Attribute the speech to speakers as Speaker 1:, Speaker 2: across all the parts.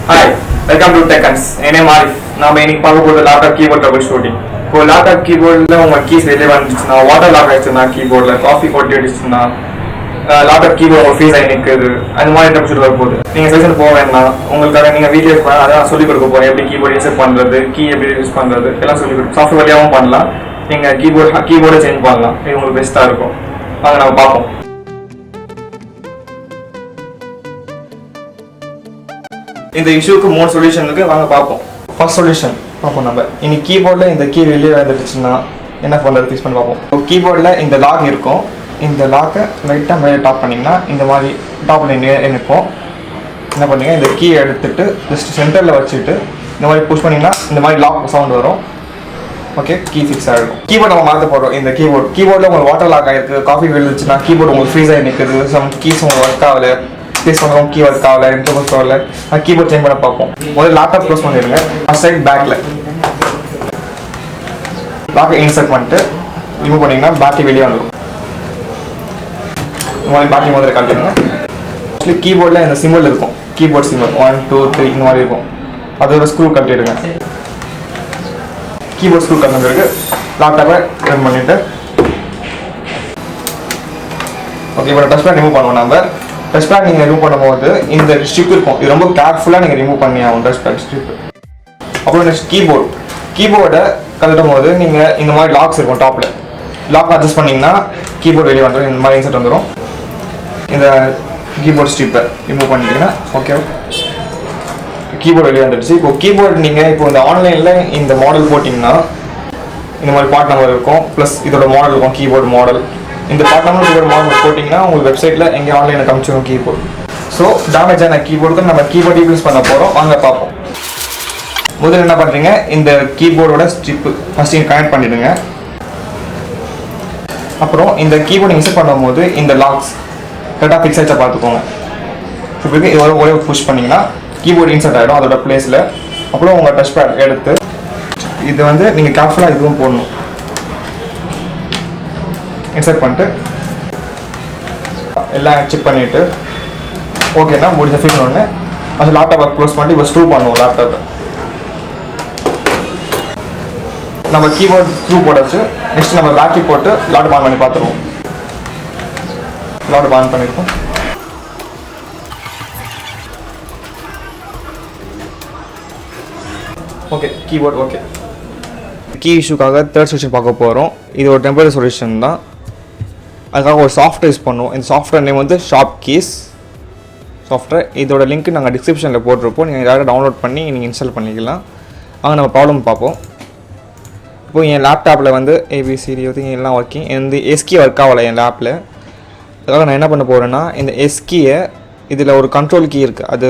Speaker 1: Hi, welcome to Techans. My name is Arif. நான் இன்னைக்கு பார்க்க போறது லேப்டாப் கீபோர்ட் ட்ரபிள் ஷூட்டிங். இப்போ லேப்டாப் கீபோர்டில் உங்கள் கீஸ் வெளியே வந்துச்சுன்னா வாட்டர் லாக் ஆயிடுச்சுன்னா கீபோர்டில் காஃபி கொட்டி அடிச்சுன்னா லேப்டாப் கீபோர்ட் உங்கள் ஃபீஸ் ஆகி நிற்குது அந்த மாதிரி ட்ரபிள் ஷூட் வரப்போகுது. நீங்கள் செஷன் போக வேண்டாம், உங்களுக்காக நீங்கள் வீடியோஸ் அதான் சொல்லிக் கொடுக்க போகிறேன். எப்படி கீபோர்ட் இன்செர்ட் பண்ணுறது, கீ எப்படி யூஸ் பண்ணுறது எல்லாம் சொல்லிக் கொடுக்கும். சாஃப்ட்வேர் வழியாகவும் பண்ணலாம், நீங்கள் கீபோர்டை சேஞ்ச் பண்ணலாம். இது உங்களுக்கு பெஸ்ட்டாக இருக்கும். வாங்க நம்ம பார்ப்போம். இந்த இஷ்யூக்கு 3 சொல்யூஷன் இருக்குது, வாங்க பார்ப்போம். ஃபர்ஸ்ட் சொல்யூஷன் பார்ப்போம். நம்ம இன்னைக்கு கீபோர்டில் இந்த கீ வெளியே வந்துடுச்சுன்னா என்ன பண்ணுறது ஃபிக்ஸ் பண்ணி பார்ப்போம். இப்போ கீபோர்டில் இந்த லாக் இருக்கும், இந்த லாக்கை லைட்டாக மேலே டாப் பண்ணிங்கன்னா இந்த மாதிரி டாப்பில் நிற்கும். என்ன பண்ணுங்க, இந்த கீ எடுத்துகிட்டு ஜஸ்ட் சென்டரில் வச்சுட்டு இந்த மாதிரி புஷ் பண்ணிங்கன்னா இந்த மாதிரி லாக் சவுண்ட் வரும். ஓகே, கீ ஃபிக்ஸ் ஆகிடும். கீபோர்ட் நம்ம மாற்ற போகிறோம். இந்த கீபோர்டில் உங்களுக்கு வாட்டர் லாக் ஆகிருக்கு, காஃபி விழுந்துச்சுன்னா கீபோர்டு உங்களுக்கு ஃப்ரீஸ் ஆகி நிற்குது, சம் கீஸ் உங்களுக்கு ஒர்க் ஆகலை, ஸ்பேஸ் பண்ணுவோம், கீ ஒர்க் ஆகலை, இன்டர்ஃபேஸ் வரல, கீபோர்ட் சேஞ்ச் பண்ண பார்ப்போம். முதல்ல லேப்டாப் க்ளோஸ் பண்ணிடுங்க. ஃபர்ஸ்ட் சைட் பேக்கில் லாக்கை இன்சர்ட் பண்ணிட்டு ரிமூவ் பண்ணிங்கன்னா பேட்டரி வெளியே வந்துடும். இந்த மாதிரி பேட்டரி முதல்ல காட்டுங்க. ஆக்சுவலி கீபோர்டில் இந்த சிம்பிள் இருக்கும், கீபோர்ட் சிம்பிள் 1 2 3 இந்த மாதிரி இருக்கும். அதோட ஸ்க்ரூ கட்டிடுங்க. கீபோர்ட் ஸ்க்ரூ கட்டின பிறகு லேப்டாப்பை ரன் பண்ணிவிட்டு ஓகே, இப்போ டச் பேட் ரிமூவ் பண்ணுவோம். நம்ம டச் பேட் நீங்கள் ரிமூவ் பண்ணும்போது இந்த ஸ்ட்ரிப் இருக்கும், இது ரொம்ப கேர்ஃபுல்லாக நீங்கள் ரிமூவ் பண்ணி ஆகும் டச் பேட் ஸ்ட்ரிப். அப்புறம் நெக்ஸ்ட் கீபோர்டை கழட்டும் போது நீங்கள் இந்த மாதிரி லாக்ஸ் இருக்கும், டாப்பில் லாக் அட்ஜஸ்ட் பண்ணிங்கன்னா கீபோர்டு வெளியே வந்துடும். இந்த மாதிரி இன்சர்ட் வந்துடும். இந்த கீபோர்ட் ஸ்ட்ரிப்பை ரிமூவ் பண்ணிட்டீங்கன்னா ஓகே, கீபோர்டு வெளியே வந்துடுச்சு. இப்போ கீபோர்டு நீங்கள் இப்போ இந்த ஆன்லைனில் இந்த மாடல் போட்டிங்கன்னா இந்த மாதிரி பார்ட் நம்பர் இருக்கும், ப்ளஸ் இதோட மாடல் இருக்கும், கீபோர்டு மாடல். இந்த பார்ட் நம்பர் கீபோர்டு மாடல் போட்டிங்கன்னா உங்களுக்கு வெப்சைட்டில் எங்கே ஆன்லைனில் காமிச்சிடும் கீபோர்டு. ஸோ டேமேஜ் ஆன கீபோர்டுக்கு நம்ம கீபோர்டு ரீப்ளேஸ் பண்ண போகிறோம், வாங்க பார்ப்போம். முதல்ல என்ன பண்ணுறீங்க, இந்த கீபோர்டோட ஸ்ட்ரிப்பு ஃபஸ்ட் நீங்கள் கனெக்ட் பண்ணிவிடுங்க. அப்புறம் இந்த கீபோர்டு இன்சர்ட் பண்ணும்போது இந்த லாக்ஸ் கரெக்டாக ஃபிக்ஸ் ஆகிடுச்சா பார்த்துக்கோங்க. இப்போ இதோட ஒரே புஷ் பண்ணிங்கன்னா கீபோர்டு இன்சர்ட் ஆகிடும் அதோட பிளேஸில். அப்புறம் உங்கள் டச் பேட் எடுத்து இது வந்து நீங்கள் கேர்ஃபுல்லாக இதுவும் போடணும். இன்சர்ட் பண்ணிட்டு எல்லாம் செக் பண்ணிவிட்டு ஓகேண்ணா முடிஞ்ச ஃபீல் ஒன்று அது லேப்டாப்பை க்ளோஸ் பண்ணிட்டு இப்போ ஸ்க்ரூ பண்ணுவோம். லேப்டாப்பை நம்ம கீபோர்ட் ஸ்க்ரூ போட்டாச்சு. நெக்ஸ்ட் நம்ம பேட்டரி போட்டு லேப்டாப் ஆன் பண்ணி பார்த்துருவோம். லேப்டாப் ஆன் பண்ணியிருக்கோம். Okay, keyboard okay. கீ இஷ்யூக்காக தேர்ட் சொல்யூஷன் பார்க்க போகிறோம். இது ஒரு டெம்பரரி சொல்யூஷன் தான். அதுக்காக ஒரு சாஃப்ட்வேர் யூஸ் பண்ணுவோம். இந்த சாஃப்ட்வேர் நேம் வந்து ஷாப் கீஸ் சாஃப்ட்வேர். இதோட லிங்க் நாங்கள் டிஸ்கிரிப்ஷனில் போட்டிருப்போம், நீங்கள் யாராவது டவுன்லோட் பண்ணி நீங்கள் இன்ஸ்டால் பண்ணிக்கலாம். அங்கே நம்ம ப்ராப்ளம் பார்ப்போம். இப்போ என் லேப்டாப்பில் வந்து ஏபிசிடி எல்லாம் ஒர்க்கிங், இந்த எஸ்கி ஒர்க் ஆகலை என் லேப்பில். அதுக்காக நான் என்ன பண்ண போகிறேன்னா இந்த எஸ்கியை இதில் ஒரு கண்ட்ரோல் கீ இருக்குது, அது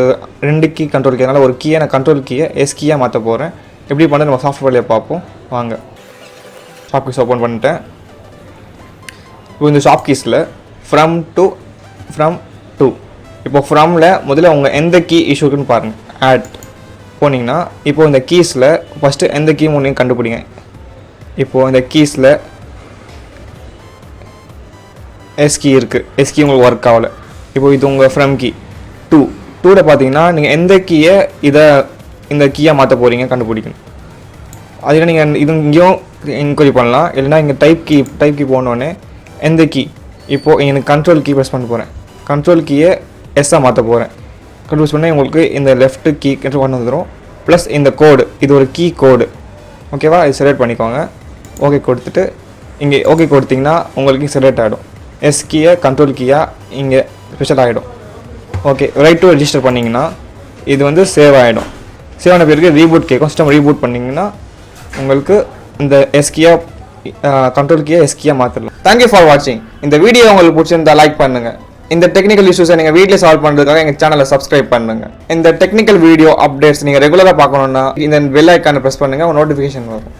Speaker 1: 2 கீ கண்ட்ரோல் கீ, அதனால் ஒரு கீயை நான் கண்ட்ரோல் கீயை எஸ்கியாக மாற்ற போகிறேன். எப்படி பண்ணுறது நம்ம சாஃப்ட்வேர்லேயே பார்ப்போம் வாங்க. ஷாப் கீஸ் ஓப்பன் பண்ணிட்டேன். இப்போ இந்த ஷாப் கீஸில் ஃப்ரம் டு இப்போ ஃப்ரமில் முதல்ல உங்கள் எந்த கீ இஷ்யூ இருக்குன்னு பாருங்கள். ஆட் போனீங்கன்னா இப்போது இந்த கீஸில் ஃபஸ்ட்டு எந்த கீ ஒன்றையும் கண்டுபிடிங்க. இப்போது இந்த கீஸில் எஸ்கி இருக்குது, எஸ்கி உங்களுக்கு ஒர்க் ஆகலை. இப்போது இது உங்கள் ஃப்ரம் கீ 2ல் பார்த்தீங்கன்னா நீங்கள் எந்த கீயை இந்த கீயாக மாற்ற போகிறீங்க கண்டுபிடிக்கணும். அதில் நீங்கள் இது இங்கேயும் என்கொயரி பண்ணலாம், இல்லைனா இங்கே டைப் கீ போனோடனே எந்த கீ. இப்போது எனக்கு கண்ட்ரோல் கீ ப்ரெஸ் பண்ண போகிறேன். கண்ட்ரோல் கீயை எஸ்ஸாக மாற்ற போகிறேன். கண்ட்ரோல் பண்ணால் உங்களுக்கு இந்த லெஃப்ட் கீ கண்ட்ரோல் பண்ண வந்துடும், ப்ளஸ் இந்த கோடு, இது ஒரு கீ கோடு. ஓகேவா, இது செலக்ட் பண்ணிக்கோங்க. ஓகே கொடுத்துட்டு இங்கே ஓகே கொடுத்தீங்கன்னா உங்களுக்கு செலக்ட் ஆகிடும். எஸ் கீயை கண்ட்ரோல் கீயாக இங்கே ஸ்பெஷல் ஆகிடும். ஓகே, ரைட் டு ரெஜிஸ்டர் பண்ணிங்கன்னா இது வந்து சேவ் ஆகிடும். சேவ் ஆன பிறகு ரீபூட் கேட்கும். சிஸ்டம் ரீபூட் பண்ணிங்கன்னா உங்களுக்கு இந்த எஸ்கியாக கண்ட்ரோல் கீயை எஸ்கியாக மாற்றிடலாம். தேங்க்யூ ஃபார் வாட்சிங். இந்த வீடியோ உங்களுக்கு பிடிச்சிருந்தா லைக் பண்ணுங்கள். இந்த டெக்னிக்கல் இஷ்யூஸை நீங்கள் வீட்டில் சால்வ் பண்ணுறதுக்காக எங்கள் சேனலை சப்ஸ்கிரைப் பண்ணுங்கள். இந்த டெக்னிக்கல் வீடியோ அப்டேட்ஸ் நீங்கள் ரெகுலராக பார்க்கணுன்னா இந்த பெல் ஐக்கானை ப்ரெஸ் பண்ணுங்கள், நோட்டிஃபிகேஷன் வரும்.